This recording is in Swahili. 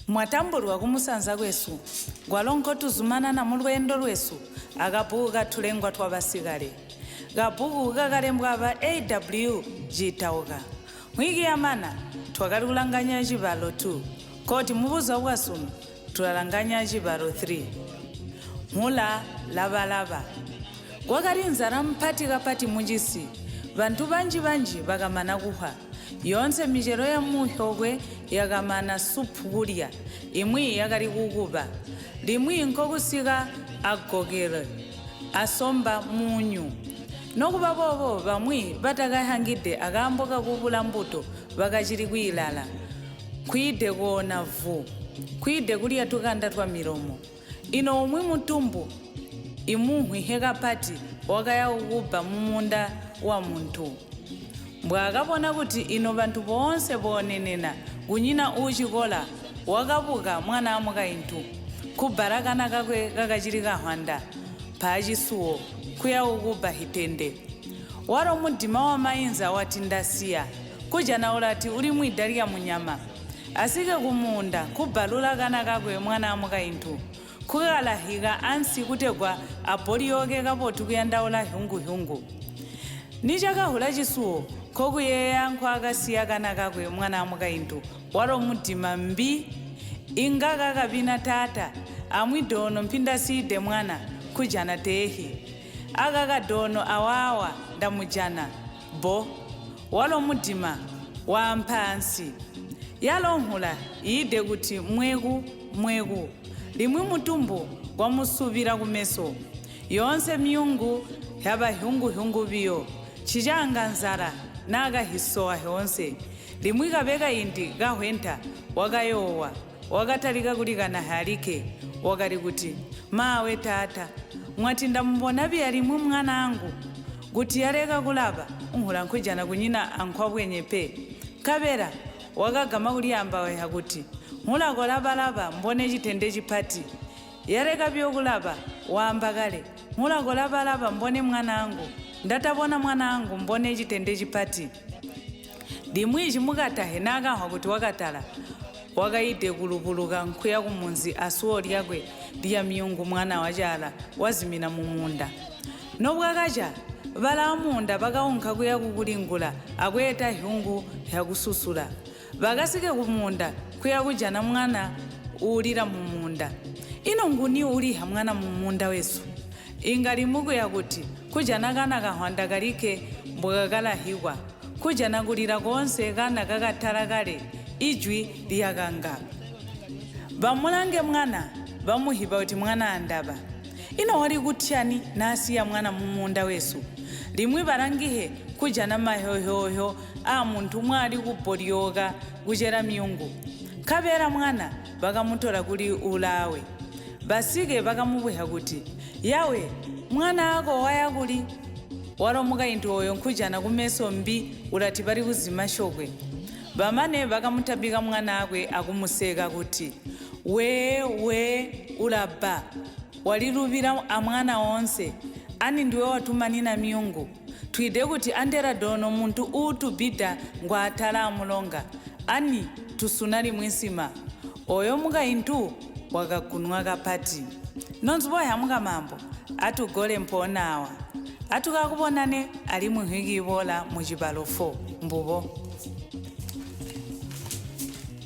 Mwatambulwa kumusanza kwesu gwalonko tuzumana na mulwendo lwesu akabuku ka Tulengwa Twabasikale kabuku kakalembwa aba AW jitauka mwiki yamana twakalulanganya Cibalo 2 koti mubuza bwasunu tulalanganya Cibalo 3 mula labalaba gwakalinzala mpati kapati munjisi bantu banji bakamana kuha yonse michero ya muhyogwe yakamana supu kulya imwi yakali kukuba limwi nkokusika agogere asomba munyu nokuba bobo bamwi batakahangide akamboka kubula mbuto bakachiri kuilala kwide kuona vu kwide kulya tukanda twa milomo ino umwi mutumbu imuhwi hekapati wakaya ukuba mumunda wa muntu mbwakabona kuti ino bantu bonse bonenena kunyina uchikola wakabuka mwana amukaintu kubarakana kakwe kakachiri kahwanda pachisuwo kuya ukuba hitende waro mudima wa mainza wati ndasiya kujana ulati uli mwidalika munyama asike kumunda kubalula kana kakwe mwana amukaintu kukalahika ansi kutegwa aboli yoke kapotu kuyandaula hyungu nichakahula chisuwo kokuyeya nkwakasiya kana kakwe mwana amukaintu waro mudima mbi ingaka kabina tata amwidono mpinda side mwana kujana tehi akakadono awawa ndamujana bo walo mudima wamphansi yalonhula ide kuti mweku limwi mutumbu wamusubira kumeso yonse miyungu yaba hyungu biyo chijanga nzara naga hisoa yonse limwi kabeka indi gahwenta wakayowa wakatalika kulikana halike wakali kuti mawe tata mwati ndamubona byalimwi mwana angu kuti yareka kulaba unhula nkujana kunyina ankhwabwenyepe kabera wakagama kuliyamba weha kuti nhulako labalaba mbone chitende chipati yareka byokulaba wamba kale nhulako labalaba mbone mwana angu ndatabona mwana angu mbone chitende chipati limwi chimukatahe nakahwa kuti wakatala wakaide kulupuluka nkhuya kumunzi asuwo lyakwe liya miyungu mwana wachala wazimina mumunda nobwakacha bala munda bakaunka kuya kukulingula akweta hyungu yakususula bakasike kumunda kuya kujana mwana ulira mumunda ino nguni uliha mwana mumunda wesu ingalimuku yakuti kujana kana kahwanda kalike mbwakakalahikwa kujana kulira konse kana kakathala kale ijwi liyakanga bamulange mwana bamuhiba kuti mwana andaba ino wali kutyani nasiya mwana mumunda wesu limwi balangihe kujana mahohoho a muntu mwali kubolyoka kuchera miyungu kabera mwana bakamutola kuli ulawe basike bakamubweha kuti yawe mwana ako waya kuli walomuka intu oyo nkujana kumeso mbi ulati bali kuzima shokwe bamane bakamutabika mwana akwe akumuseka kuti we ulaba waliluvira amwana onse ani ndiwe watumanina miyungu twide kuti andera dono muntu utubida ngwatala amulonga ani tusunali mwisima oyo mukaintu wakakunwa kapati nonziboya muka mambo atugole mponawa atukakubonane ali muhiki ibola mu Cibalo 4 mbubo